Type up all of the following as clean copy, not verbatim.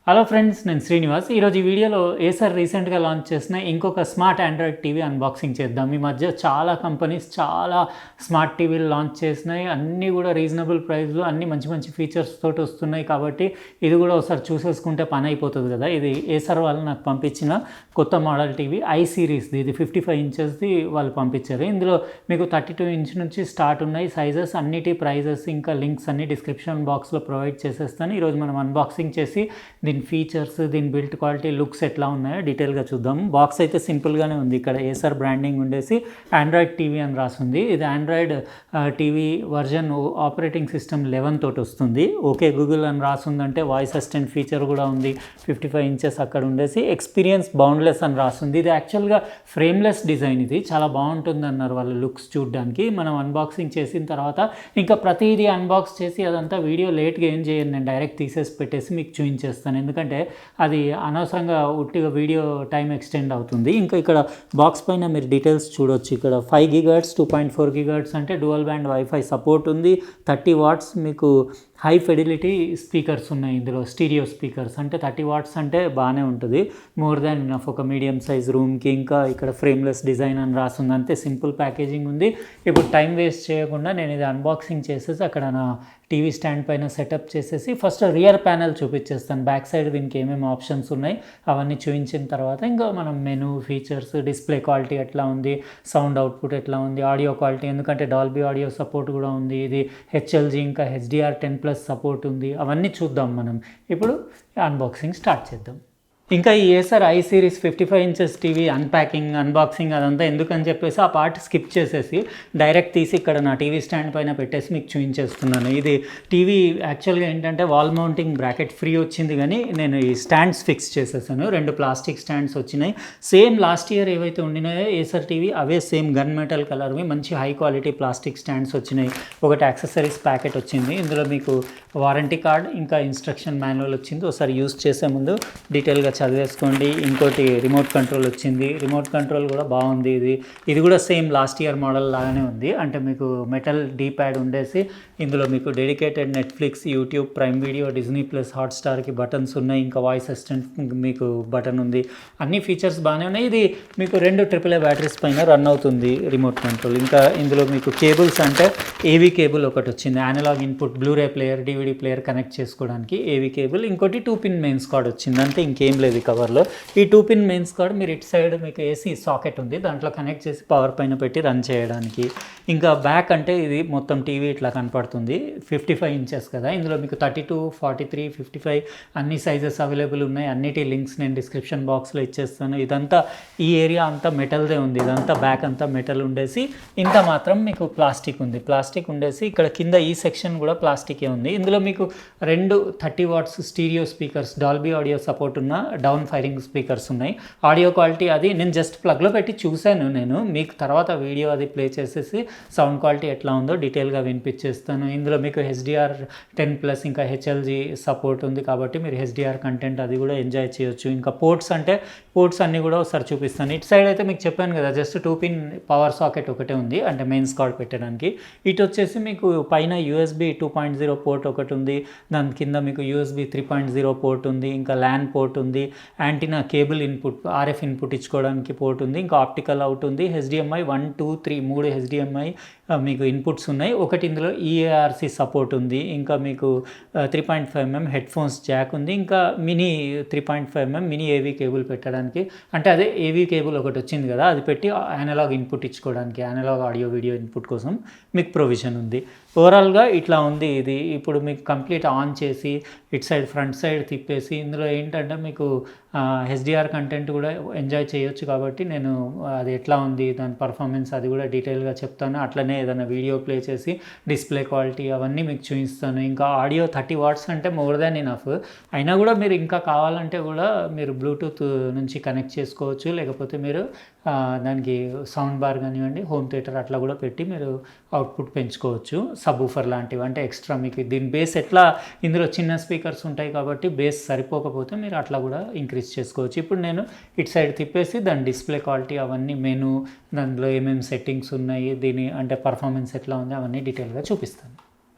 Hello friends, నేను శ్రీనివాస్. ఈరోజు ఈ వీడియోలో ఏసర్ రీసెంట్గా లాంచ్ చేసిన ఇంకొక స్మార్ట్ ఆండ్రాయిడ్ టీవీ అన్బాక్సింగ్ చేద్దాం. ఈ మధ్య చాలా కంపెనీస్ చాలా స్మార్ట్ టీవీలు లాంచ్ చేసినాయి. అన్నీ కూడా రీజనబుల్ ప్రైస్లో అన్నీ మంచి మంచి ఫీచర్స్ తోటి వస్తున్నాయి. కాబట్టి ఇది కూడా ఒకసారి చూసేసుకుంటే పని అయిపోతుంది కదా. ఇది ఏసర్ వాళ్ళు నాకు పంపించిన కొత్త మోడల్ టీవీ ఐ సిరీస్ది. ఇది 55 ఇంచెస్ది వాళ్ళు పంపించారు. ఇందులో మీకు 32 ఇంచ్ నుంచి స్టార్ట్ ఉన్నాయి సైజెస్. అన్నిటి ప్రైజెస్ ఇంకా లింక్స్ అన్ని డిస్క్రిప్షన్ బాక్స్లో ప్రొవైడ్ చేసేస్తాను. ఈరోజు మనం అన్బాక్సింగ్ చేసి దీని ఫీచర్స్, దీని బిల్డ్ క్వాలిటీ, లుక్స్ ఎట్లా ఉన్నాయో డీటెయిల్గా చూద్దాం. బాక్స్ అయితే సింపుల్గానే ఉంది. ఇక్కడ ఏసర్ బ్రాండింగ్ ఉండేసి ఆండ్రాయిడ్ టీవీ అని రాస్తుంది. ఇది Android TV version operating system 11 తోటి వస్తుంది. ఓకే గూగుల్ అని రాస్తుందంటే వాయిస్ అసిస్టెంట్ ఫీచర్ కూడా ఉంది. 55 ఇంచెస్ అక్కడ ఉండేసి ఎక్స్పీరియన్స్ బౌండ్లెస్ అని రాస్తుంది. ఇది యాక్చువల్గా ఫ్రేమ్లెస్ డిజైన్. ఇది చాలా బాగుంటుంది అన్నారు వాళ్ళు లుక్స్ చూడడానికి. మనం అన్బాక్సింగ్ చేసిన తర్వాత ఇంకా ప్రతిదీ అన్బాక్స్ చేసి అదంతా వీడియో లేట్గా ఏం చేయను, నేను డైరెక్ట్ తీసేసి పెట్టేసి మీకు చూపించేస్తాను. ఎందుకంటే అది అనవసరంగా ఉట్టిగా వీడియో టైం ఎక్స్టెండ్ అవుతుంది. ఇంకా ఇక్కడ బాక్స్ పైన మీరు డీటెయిల్స్ చూడొచ్చు. ఇక్కడ 5 GHz 2.4 GHz అంటే డ్యువల్ బ్యాండ్ వైఫై సపోర్ట్ ఉంది. 30 వాట్స్ మీకు హై ఫిడిలిటీ స్పీకర్స్ ఉన్నాయి. ఇందులో స్టీరియో స్పీకర్స్ అంటే 30 వాట్స్ అంటే బాగానే ఉంటుంది. మోర్ దాన్ ఇనఫ్ ఒక మీడియం సైజ్ రూమ్కి. ఇంకా ఇక్కడ ఫ్రేమ్లెస్ డిజైన్ అని రాస్తుంది. అంతే సింపుల్ ప్యాకేజింగ్ ఉంది. ఇప్పుడు టైం వేస్ట్ చేయకుండా నేను ఇది అన్బాక్సింగ్ చేసేసి అక్కడ నా టీవీ స్టాండ్ పైన సెటప్ చేసేసి ఫస్ట్ రియర్ ప్యానెల్ చూపించేస్తాను. బ్యాక్ సైడ్ దీనికి ఏమేమి ఆప్షన్స్ ఉన్నాయి అవన్నీ చూపించిన తర్వాత ఇంకా మనం మెనూ, ఫీచర్స్, డిస్ప్లే క్వాలిటీ ఎట్లా ఉంది, సౌండ్ అవుట్పుట్ ఎట్లా ఉంది, ఆడియో క్వాలిటీ, ఎందుకంటే డాల్బీ ఆడియో సపోర్ట్ కూడా ఉంది. ఇది హెచ్ఎల్జీ ఇంకా HDR10+ సపోర్ట్ ఉంది. అవన్నీ చూద్దాం మనం. ఇప్పుడు అన్బాక్సింగ్ స్టార్ట్ చేద్దాం. ఇంకా ఈ Acer I series 55 inches TV unpacking, unboxing అదంతా ఎందుకని చెప్పేసి ఆ పార్ట్ స్కిప్ చేసేసి డైరెక్ట్ తీసి ఇక్కడ నా టీవీ స్టాండ్ పైన పెట్టేసి మీకు చూపించేస్తున్నాను. ఇది టీవీ యాక్చువల్గా ఏంటంటే వాల్ మౌంటింగ్ బ్రాకెట్ ఫ్రీ వచ్చింది, కానీ నేను ఈ స్టాండ్స్ ఫిక్స్ చేసేసాను. 2 ప్లాస్టిక్ స్టాండ్స్ వచ్చినాయి. సేమ్ లాస్ట్ ఇయర్ ఏవైతే ఉండినాయో ఏసర్ టీవీ అవే సేమ్ గన్ మెటల్ కలర్వి మంచి హై క్వాలిటీ ప్లాస్టిక్ స్టాండ్స్ వచ్చినాయి. ఒకటి యాక్సెసరీస్ ప్యాకెట్ వచ్చింది. ఇందులో మీకు వారంటీ కార్డ్ ఇంకా ఇన్స్ట్రక్షన్ మాన్యువల్ వచ్చింది. ఒకసారి యూస్ చేసే ముందు డీటెయిల్గా చదివేసుకోండి. ఇంకోటి రిమోట్ కంట్రోల్ వచ్చింది. రిమోట్ కంట్రోల్ కూడా బాగుంది. ఇది కూడా సేమ్ లాస్ట్ ఇయర్ మోడల్ లాగానే ఉంది. అంటే మీకు మెటల్ డీ ప్యాడ్ ఉండేసి ఇందులో మీకు dedicated Netflix, YouTube, Prime video, Disney plus+ హాట్స్టార్కి బటన్స్ ఉన్నాయి. ఇంకా వాయిస్ అసిస్టెంట్ మీకు బటన్ ఉంది. అన్ని ఫీచర్స్ బాగానే ఉన్నాయి. ఇది మీకు 2 AAA బ్యాటరీస్ పైన రన్ అవుతుంది రిమోట్ కంట్రోల్. ఇంకా ఇందులో మీకు కేబుల్స్ అంటే ఏవీ కేబుల్ ఒకటి వచ్చింది. Analog input, Blu-ray player, DVD player connect చేసుకోవడానికి ఏవీ కేబుల్. ఇంకోటి 2 పిన్ మెయిన్స్ కార్డ్ వచ్చింది. అంతే, ఇంకేం లేదు కవర్లో. ఈ 2 పిన్ మెయిన్స్ కార్డ్ మీరు ఇటు సైడ్ మీకు AC సాకెట్ ఉంది, దాంట్లో కనెక్ట్ చేసి పవర్ పైన పెట్టి రన్ చేయడానికి. ఇంకా బ్యాక్ అంటే ఇది మొత్తం టీవీ ఇట్లా కనపడుతుంది. 55 ఇంచెస్ కదా. ఇందులో మీకు 32, 43, 55 అన్ని సైజెస్ అవైలబుల్ ఉన్నాయి. అన్నిటి లింక్స్ నేను డిస్క్రిప్షన్ బాక్స్లో ఇచ్చేస్తాను. ఇదంతా ఈ ఏరియా అంతా మెటల్దే ఉంది. ఇదంతా బ్యాక్ అంతా మెటల్ ఉండేసి ఇంత మాత్రం మీకు ప్లాస్టిక్ ఉంది. ప్లాస్టిక్ ఉండేసి ఇక్కడ కింద ఈ సెక్షన్ కూడా ప్లాస్టికే ఉంది. ఇందులో మీకు 2 30 watts stereo speakers, Dolby audio support ఉన్న డౌన్ ఫైరింగ్ స్పీకర్స్ ఉన్నాయి. ఆడియో క్వాలిటీ అది నేను జస్ట్ ప్లగ్లో పెట్టి చూశాను. నేను మీకు తర్వాత వీడియో అది ప్లే చేసేసి సౌండ్ క్వాలిటీ ఎట్లా ఉందో డీటెయిల్గా వినిపించేస్తాను. ఇందులో మీకు HDR10+ ఇంకా HLG సపోర్ట్ ఉంది. కాబట్టి మీరు HDR కంటెంట్ అది కూడా ఎంజాయ్ చేయొచ్చు. ఇంకా పోర్ట్స్ అంటే పోర్ట్స్ అన్నీ కూడా ఒకసారి చూపిస్తాను. ఇటు సైడ్ అయితే మీకు చెప్పాను కదా, జస్ట్ 2 పిన్ పవర్ సాకెట్ ఒకటే ఉంది, అంటే మెయిన్స్ కార్డ్ పెట్టడానికి. ఇటు వచ్చేసి మీకు పైన USB 2.0 పోర్ట్ ఒకటి ఉంది. దాని కింద మీకు USB 3.0 పోర్ట్ ఉంది. ఇంకా ల్యాన్ పోర్ట్ ఉంది. Antenna cable input, RF input ఇచ్చుకోవడానికి పోర్ట్ ఉంది. ఇంకా ఆప్టికల్ అవుట్ ఉంది. HDMI 1, 2, 3 3 HDMI మీకు ఇన్పుట్స్ ఉన్నాయి. ఒకటి ఇందులో EARC సపోర్ట్ ఉంది. ఇంకా మీకు 3.5mm హెడ్ ఫోన్స్ జాక్ ఉంది. ఇంకా mini 3.5mm mini AV cable పెట్టడానికి, అంటే అదే AV కేబుల్ ఒకటి వచ్చింది కదా, అది పెట్టి అనలాగ్ ఇన్పుట్ ఇచ్చుకోవడానికి, అనలాగ్ ఆడియో వీడియో ఇన్పుట్ కోసం మీకు ప్రొవిజన్ ఉంది. ఓవరాల్గా ఇట్లా ఉంది ఇది. ఇప్పుడు మీకు కంప్లీట్ ఆన్ చేసి ఇటు సైడ్ ఫ్రంట్ సైడ్ తిప్పేసి ఇందులో ఏంటంటే మీకు HDR కంటెంట్ కూడా ఎంజాయ్ చేయొచ్చు. కాబట్టి నేను అది ఎట్లా ఉంది దాని పర్ఫార్మెన్స్ అది కూడా డీటెయిల్గా చెప్తాను. అట్లనే ఏదైనా వీడియో ప్లే చేసి డిస్ప్లే క్వాలిటీ అవన్నీ మీకు చూపిస్తాను. ఇంకా ఆడియో 30 వాట్స్ అంటే మోర్ దాన్ ఇనఫ్. అయినా కూడా మీరు ఇంకా కావాలంటే కూడా మీరు బ్లూటూత్ నుంచి కనెక్ట్ చేసుకోవచ్చు. లేకపోతే మీరు దానికి సౌండ్ బార్ కానివ్వండి, హోమ్ థియేటర్ అట్లా కూడా పెట్టి మీరు అవుట్పుట్ పెంచుకోవచ్చు. సబ్వూఫర్ లాంటివి అంటే ఎక్స్ట్రా మీకు దీని బేస్ ఎట్లా ఇందులో చిన్న స్పీకర్స్ ఉంటాయి కాబట్టి బేస్ సరిపోకపోతే మీరు అట్లా కూడా ఇంక్రీజ్ చేసుకోవచ్చు. ఇప్పుడు నేను ఇటు సైడ్ తిప్పేసి దాని డిస్ప్లే క్వాలిటీ అవన్నీ మెనూ, దాంట్లో ఏమేమి సెట్టింగ్స్ ఉన్నాయి, దీని అంటే పర్ఫార్మెన్స్ ఎట్లా ఉంది అవన్నీ డీటెయిల్గా చూపిస్తాను.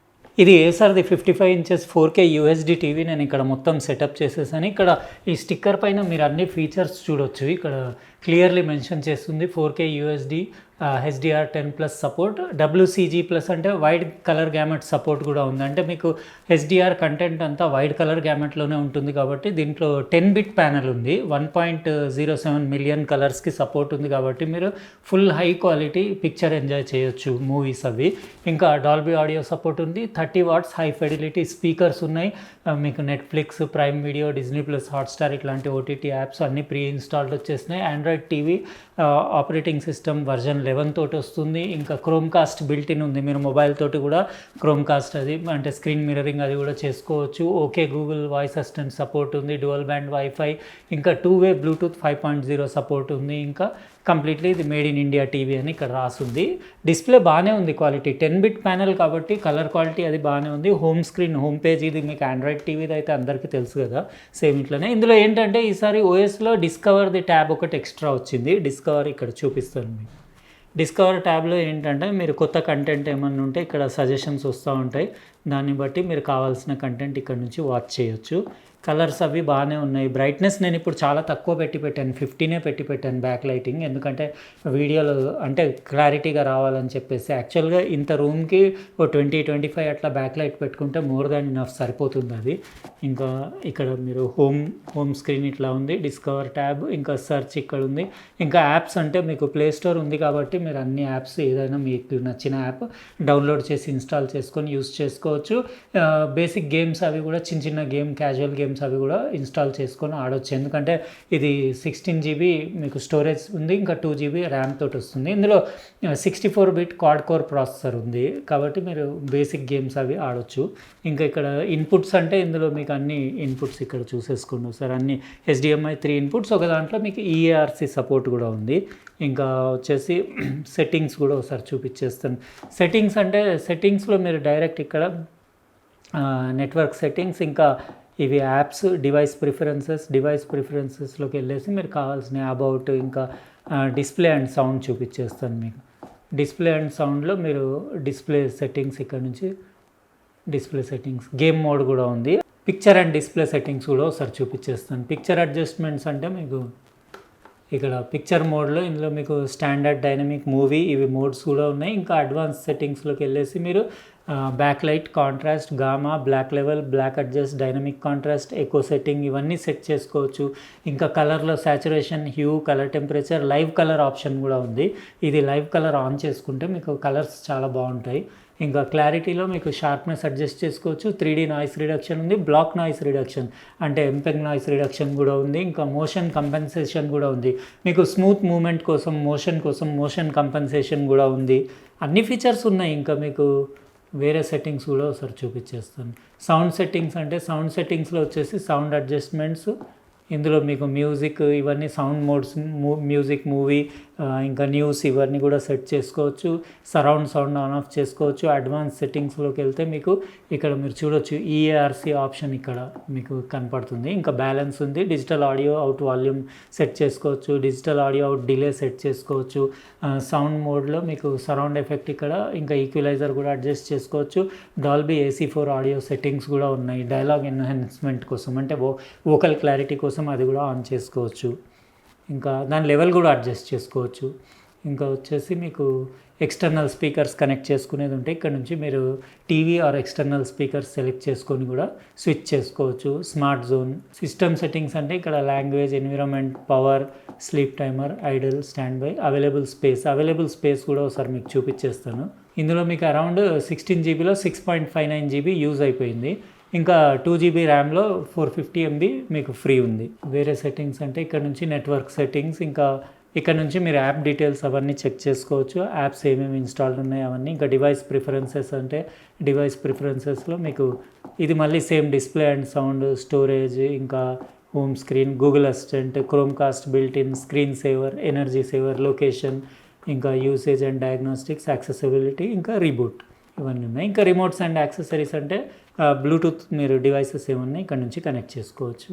ఇది ఏసర్ది 55 ఇంచెస్ 4K UHD టీవీ నేను ఇక్కడ మొత్తం సెటప్ చేసేసాను. ఇక్కడ ఈ స్టిక్కర్ పైన మీరు అన్ని ఫీచర్స్ చూడొచ్చు. ఇక్కడ క్లియర్లీ మెన్షన్ చేస్తుంది 4K UHD HDR10+ support, WCG+ అంటే వైడ్ కలర్ గ్యామెట్ సపోర్ట్ కూడా ఉంది. అంటే మీకు HDR కంటెంట్ అంతా వైడ్ కలర్ గ్యామెట్లోనే ఉంటుంది కాబట్టి దీంట్లో 10 బిట్ ప్యానెల్ ఉంది. 1.07 మిలియన్ కలర్స్కి సపోర్ట్ ఉంది కాబట్టి మీరు full high quality picture enjoy చేయొచ్చు మూవీస్ అవి. ఇంకా డాల్బీ ఆడియో సపోర్ట్ ఉంది. 30 వాట్స్ హై ఫిడిలిటీ స్పీకర్స్ ఉన్నాయి. మీకు Netflix, prime video, Disney plus, Hotstar ఇట్లాంటి ఓటీటీ యాప్స్ అన్నీ ప్రీ ఇన్స్టాల్డ్ వచ్చేసినాయి. Android TV operating system version 11 తోటి వస్తుంది. ఇంకా క్రోమ్ కాస్ట్ బిల్ట్ ఇన్ ఉంది. మీరు మొబైల్ తోటి కూడా క్రోమ్ కాస్ట్ అది అంటే స్క్రీన్ మిర్రరింగ్ అది కూడా చేసుకోవచ్చు. Okay Google voice assistant support ఉంది. డ్యువల్ బ్యాండ్ వైఫై, ఇంకా 2-వే బ్లూటూత్ 5.0 సపోర్ట్ ఉంది. ఇంకా కంప్లీట్లీ ఇది మేడ్ ఇన్ ఇండియా టీవీ అని ఇక్కడ రాసుంది. డిస్ప్లే బాగానే ఉంది, క్వాలిటీ 10 బిట్ ప్యానెల్ కాబట్టి కలర్ క్వాలిటీ అది బాగానే ఉంది. హోమ్ స్క్రీన్, హోమ్ పేజ్ ఇది మీకు ఆండ్రాయిడ్ టీవీది అయితే అందరికీ తెలుసు కదా, సేమ్ ఇట్లనే. ఇందులో ఏంటంటే ఈసారి ఓఎస్లో డిస్కవర్ది ట్యాబ్ ఒకటి ఎక్స్ట్రా వచ్చింది. డిస్కవర్ ఇక్కడ చూపిస్తాను మీకు. డిస్కవర్ ట్యాబ్లో ఏంటంటే మీరు కొత్త కంటెంట్ ఏమన్నా ఉంటే ఇక్కడ సజెషన్స్ వస్తూ ఉంటాయి. దాన్ని బట్టి మీరు కావాల్సిన కంటెంట్ ఇక్కడ నుంచి వాచ్ చేయొచ్చు. కలర్స్ అవి బాగానే ఉన్నాయి. బ్రైట్నెస్ నేను ఇప్పుడు చాలా తక్కువ పెట్టాను, 15 పెట్టాను బ్యాక్ లైటింగ్. ఎందుకంటే వీడియోలో అంటే క్లారిటీగా రావాలని చెప్పేసి. యాక్చువల్గా ఇంత రూమ్కి ఓ 20-25 అట్లా బ్యాక్ లైట్ పెట్టుకుంటే మోర్ దాన్ ఇనఫ్ సరిపోతుంది అది. ఇంకా ఇక్కడ మీరు హోమ్ స్క్రీన్ ఇట్లా ఉంది. డిస్కవర్ ట్యాబ్, ఇంకా సెర్చ్ ఇక్కడ ఉంది. ఇంకా యాప్స్ అంటే మీకు ప్లే స్టోర్ ఉంది కాబట్టి మీరు అన్ని యాప్స్ ఏదైనా మీకు నచ్చిన యాప్ డౌన్లోడ్ చేసి ఇన్స్టాల్ చేసుకొని యూస్ చేసుకోవచ్చు. బేసిక్ గేమ్స్ అవి కూడా చిన్న గేమ్, క్యాజువల్ గేమ్స్ అవి కూడా ఇన్స్టాల్ చేసుకొని ఆడవచ్చు. ఎందుకంటే ఇది 16 GB మీకు స్టోరేజ్ ఉంది. ఇంకా 2 GB ర్యామ్ తోటి వస్తుంది. ఇందులో 64 బిట్ క్వాడ్ కోర్ ప్రాసెసర్ ఉంది కాబట్టి మీరు బేసిక్ గేమ్స్ అవి ఆడొచ్చు. ఇంకా ఇక్కడ ఇన్పుట్స్ అంటే ఇందులో మీకు అన్ని ఇన్పుట్స్ ఇక్కడ చూసేసుకోండి సార్. అన్ని HDMI 3 ఇన్పుట్స్. ఒక దాంట్లో మీకు EARC సపోర్ట్ కూడా ఉంది. ఇంకా వచ్చేసి సెట్టింగ్స్ కూడా ఒకసారి చూపించేస్తాను. సెట్టింగ్స్ అంటే సెట్టింగ్స్లో మీరు డైరెక్ట్ ఇక్కడ నెట్వర్క్ సెట్టింగ్స్, ఇంకా ఇవి యాప్స్, డివైస్ ప్రిఫరెన్సెస్లోకి వెళ్ళేసి మీరు కావాల్సిన అబౌట్, ఇంకా డిస్ప్లే అండ్ సౌండ్ చూపించేస్తాను మీకు. డిస్ప్లే అండ్ సౌండ్లో మీరు డిస్ప్లే సెట్టింగ్స్ ఇక్కడ నుంచి డిస్ప్లే సెట్టింగ్స్, గేమ్ మోడ్ కూడా ఉంది. పిక్చర్ అండ్ డిస్ప్లే సెట్టింగ్స్ కూడా ఒకసారి చూపించేస్తాను. పిక్చర్ అడ్జస్ట్మెంట్స్ అంటే మీకు ఇక్కడ పిక్చర్ మోడ్లో ఇందులో మీకు స్టాండర్డ్, డైనమిక్, మూవీ ఇవి మోడ్స్ కూడా ఉన్నాయి. ఇంకా అడ్వాన్స్ సెట్టింగ్స్లోకి వెళ్ళేసి మీరు back light, contrast, gamma, black level, black adjust, dynamic contrast, eco setting ఇవన్నీ సెట్ చేసుకోవచ్చు. ఇంకా కలర్లో saturation, hue, colour temperature, live colour option కూడా ఉంది. ఇది లైవ్ కలర్ ఆన్ చేసుకుంటే మీకు కలర్స్ చాలా బాగుంటాయి. ఇంకా క్లారిటీలో మీకు షార్ప్నెస్ అడ్జస్ట్ చేసుకోవచ్చు. 3D నాయిస్ రిడక్షన్ ఉంది. బ్లాక్ నాయిస్ రిడక్షన్ అంటే ఎంపెగ్ నాయిస్ రిడక్షన్ కూడా ఉంది. ఇంకా మోషన్ కంపెన్సేషన్ కూడా ఉంది. మీకు స్మూత్ మూమెంట్ కోసం, మోషన్ కంపెన్సేషన్ కూడా ఉంది. అన్ని ఫీచర్స్ ఉన్నాయి. ఇంకా మీకు వేరే సెట్టింగ్స్ కూడా ఒకసారి చూపించేస్తాను. సౌండ్ సెట్టింగ్స్ అంటే సౌండ్ సెట్టింగ్స్లో వచ్చేసి సౌండ్ అడ్జస్ట్మెంట్స్, ఇందులో మీకు మ్యూజిక్ ఇవన్నీ సౌండ్ మోడ్స్, మ్యూజిక్, మూవీ, ఇంకా న్యూస్ ఇవన్నీ కూడా సెట్ చేసుకోవచ్చు. సరౌండ్ సౌండ్ ఆన్ ఆఫ్ చేసుకోవచ్చు. అడ్వాన్స్ సెట్టింగ్స్లోకి వెళ్తే మీకు ఇక్కడ మీరు చూడొచ్చు EARC ఆప్షన్ ఇక్కడ మీకు కనపడుతుంది. ఇంకా బ్యాలెన్స్ ఉంది. Digital audio out volume set చేసుకోవచ్చు. Digital audio out delay set చేసుకోవచ్చు. సౌండ్ మోడ్లో మీకు సరౌండ్ ఎఫెక్ట్ ఇక్కడ, ఇంకా ఈక్వలైజర్ కూడా అడ్జస్ట్ చేసుకోవచ్చు. డాల్బీ AC4 ఆడియో సెట్టింగ్స్ కూడా ఉన్నాయి. డైలాగ్ ఎన్హాన్స్మెంట్ కోసం అంటే వోకల్ క్లారిటీ కోసం అది కూడా ఆన్ చేసుకోవచ్చు. ఇంకా దాని లెవెల్ కూడా అడ్జస్ట్ చేసుకోవచ్చు. ఇంకా వచ్చేసి మీకు ఎక్స్టర్నల్ స్పీకర్స్ కనెక్ట్ చేసుకునేది ఉంటే ఇక్కడ నుంచి మీరు TV or external speakers select చేసుకొని కూడా స్విచ్ చేసుకోవచ్చు. స్మార్ట్ జోన్, సిస్టమ్ సెట్టింగ్స్ అంటే ఇక్కడ language, environment, power, sleep timer, Idol, stand by, available space కూడా ఒకసారి మీకు చూపించేస్తాను. ఇందులో మీకు అరౌండ్ 16 GBలో 6.59 GB యూజ్ అయిపోయింది. ఇంకా 2 GB ర్యామ్లో 450 MB మీకు ఫ్రీ ఉంది. వేరే సెట్టింగ్స్ అంటే ఇక్కడ నుంచి నెట్వర్క్ సెట్టింగ్స్, ఇంకా ఇక్కడ నుంచి మీరు యాప్ డీటెయిల్స్ అవన్నీ చెక్ చేసుకోవచ్చు. యాప్స్ ఏమేమి ఇన్స్టాల్డ్ ఉన్నాయి అవన్నీ. ఇంకా డివైస్ ప్రిఫరెన్సెస్ అంటే డివైస్ ప్రిఫరెన్సెస్లో మీకు ఇది మళ్ళీ same display and sound, storage, ఇంకా home screen, Google assistant, Chrome cast built in, screen saver, energy saver, location, ఇంకా యూసేజ్ అండ్ డయాగ్నోస్టిక్స్, యాక్సెసిబిలిటీ, ఇంకా రీబూట్ ఇవన్నీ ఉన్నాయి. ఇంకా రిమోట్స్ అండ్ యాక్సెసరీస్ అంటే బ్లూటూత్ మీరు డివైసెస్ ఏమన్నా ఇక్కడ నుంచి కనెక్ట్ చేసుకోవచ్చు.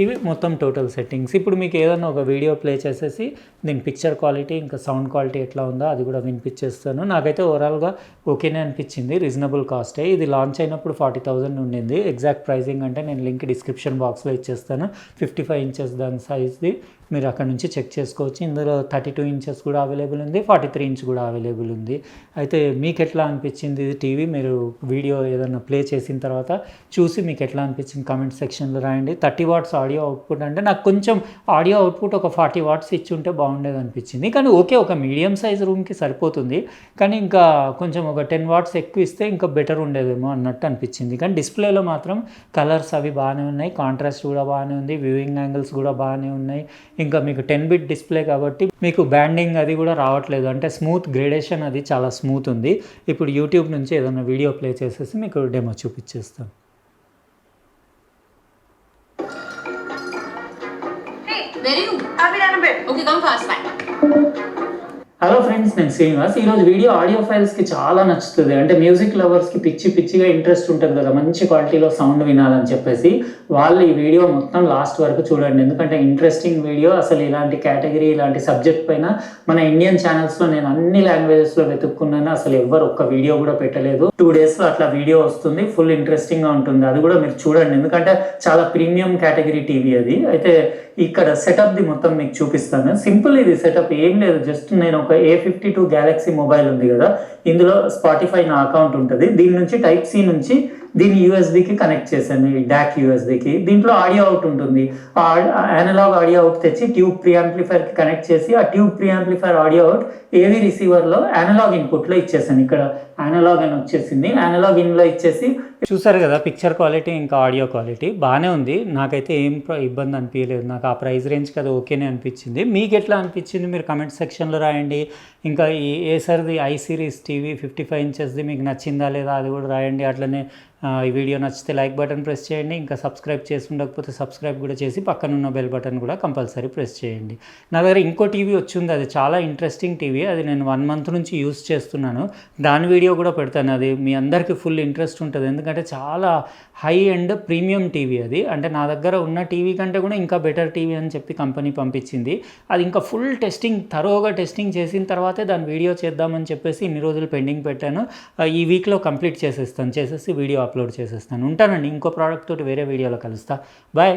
ఇవి మొత్తం టోటల్ సెట్టింగ్స్. ఇప్పుడు మీకు ఏదన్నా ఒక వీడియో ప్లే చేసేసి దీని పిక్చర్ క్వాలిటీ ఇంకా సౌండ్ క్వాలిటీ ఎట్లా ఉందో అది కూడా వినిపించేస్తాను. నాకైతే ఓవరాల్గా ఓకేనే అనిపించింది, రీజనబుల్ కాస్టే. ఇది లాంచ్ అయినప్పుడు 40,000 ఉండింది. ఎగ్జాక్ట్ ప్రైజింగ్ అంటే నేను లింక్ డిస్క్రిప్షన్ బాక్స్లో ఇచ్చేస్తాను. 55 ఇంచెస్ దాని సైజ్ది, మీరు అక్కడ నుంచి చెక్ చేసుకోవచ్చు. ఇందులో 32 ఇంచెస్ కూడా అవైలబుల్ ఉంది, 43 ఇంచ్ కూడా అవైలబుల్ ఉంది. అయితే మీకు ఎట్లా అనిపించింది ఇది టీవీ? మీరు వీడియో ఏదైనా ప్లే చేసిన తర్వాత చూసి మీకు ఎట్లా అనిపించింది కామెంట్ సెక్షన్లో రాయండి. 30 వాట్స్ ఆడియో అవుట్పుట్ అంటే నాకు కొంచెం ఆడియో అవుట్పుట్ ఒక 40 వాట్స్ ఇచ్చి ఉంటే బాగుండేది అనిపించింది. కానీ ఓకే, ఒక మీడియం సైజ్ రూమ్కి సరిపోతుంది. కానీ ఇంకా కొంచెం ఒక 10 వాట్స్ ఎక్కువ ఇస్తే ఇంకా బెటర్ ఉండేదేమో అన్నట్టు అనిపించింది. కానీ డిస్ప్లేలో మాత్రం కలర్స్ అవి బాగానే ఉన్నాయి, కాంట్రాస్ట్ కూడా బాగానే ఉంది, వ్యూయింగ్ యాంగిల్స్ కూడా బాగానే ఉన్నాయి. ఇంకా మీకు 10 బిట్ డిస్ప్లే కాబట్టి మీకు బ్యాండింగ్ అది కూడా రావట్లేదు, అంటే స్మూత్ గ్రేడేషన్ అది చాలా స్మూత్ ఉంది. ఇప్పుడు యూట్యూబ్ నుంచి ఏదైనా వీడియో ప్లే చేసేసి మీకు డెమో చూపించేస్తాను. హలో ఫ్రెండ్స్, నేను శ్రీనివాస్. ఈరోజు వీడియో ఆడియో ఫైల్స్కి చాలా నచ్చుతుంది. అంటే మ్యూజిక్ లవర్స్కి పిచ్చిగా ఇంట్రెస్ట్ ఉంటుంది కదా, మంచి క్వాలిటీలో సౌండ్ వినాలని చెప్పేసి. వాళ్ళు ఈ వీడియో మొత్తం లాస్ట్ వరకు చూడండి, ఎందుకంటే ఇంట్రెస్టింగ్ వీడియో. అసలు ఇలాంటి కేటగిరీ, ఇలాంటి సబ్జెక్ట్ పైన మన ఇండియన్ ఛానల్స్లో నేను అన్ని లాంగ్వేజెస్లో వెతుక్కున్నాను, అసలు ఎవ్వరు ఒక్క వీడియో కూడా పెట్టలేదు. 2 డేస్లో అట్లా వీడియో వస్తుంది, ఫుల్ ఇంట్రెస్టింగ్గా ఉంటుంది. అది కూడా మీరు చూడండి, ఎందుకంటే చాలా ప్రీమియం కేటగిరీ టీవీ అది. అయితే ఇక్కడ సెటప్ది మొత్తం మీకు చూపిస్తాను. సింపుల్ ఇది సెటప్, ఏం లేదు. జస్ట్ నేను ఒక A52 గ్యాలక్సీ మొబైల్ ఉంది కదా, ఇందులో స్పాటిఫై నా అకౌంట్ ఉంటుంది. దీని నుంచి టైప్ సి నుంచి దీన్ని యూఎస్బికి కనెక్ట్ చేశాను, ఈ డాక్ యూఎస్బికి. దీంట్లో ఆడియో అవుట్ ఉంటుంది. అనలాగ్ ఆడియో అవుట్ తెచ్చి ట్యూబ్ ప్రీ యాంప్లిఫైర్కి కనెక్ట్ చేసి ఆ tube pre amplifier audio out ఏవి రిసీవర్లో అనలాగ్ ఇన్పుట్లో ఇచ్చేసాను. ఇక్కడ అనలాగ్ అని వచ్చేసింది, అనలాగ్ ఇన్లో ఇచ్చేసి చూసారు కదా. పిక్చర్ క్వాలిటీ ఇంకా ఆడియో క్వాలిటీ బాగానే ఉంది. నాకైతే ఏం ఇబ్బంది అనిపించలేదు. నాకు ఆ ప్రైస్ రేంజ్కి అది ఓకేనే అనిపించింది. మీకు ఎట్లా అనిపించింది మీరు కమెంట్ సెక్షన్లో రాయండి. ఇంకా ఈ ఏసర్ది ఐ సిరీస్ టీవీ 55 ఇంచెస్ది మీకు నచ్చిందా లేదా అది కూడా రాయండి. అట్లనే ఈ వీడియో నచ్చితే లైక్ బటన్ ప్రెస్ చేయండి. ఇంకా సబ్స్క్రైబ్ చేసి ఉండకపోతే సబ్స్క్రైబ్ కూడా చేసి పక్కనున్న బెల్ బటన్ కూడా కంపల్సరీ ప్రెస్ చేయండి. నా దగ్గర ఇంకో టీవీ వచ్చింది, అది చాలా ఇంట్రెస్టింగ్ టీవీ. అది నేను 1 మంత్ నుంచి యూస్ చేస్తున్నాను. దాని వీడియో కూడా పెడతాను. అది మీ అందరికీ ఫుల్ ఇంట్రెస్ట్ ఉంటుంది, ఎందుకంటే చాలా హై అండ్ ప్రీమియం టీవీ అది. అంటే నా దగ్గర ఉన్న టీవీ కంటే కూడా ఇంకా బెటర్ టీవీ అని చెప్పి కంపెనీ పంపించింది. అది ఇంకా ఫుల్ థరోగా టెస్టింగ్ చేసిన తర్వాతే దాని వీడియో చేద్దామని చెప్పేసి ఇన్ని రోజులు పెండింగ్ పెట్టాను. ఈ వీక్లో కంప్లీట్ చేసేసి వీడియో అప్లోడ్ చేసేస్తాను. ఉంటానండి, ఇంకో ప్రోడక్ట్ తోటి వేరే వీడియోలో కలుస్తా. బాయ్.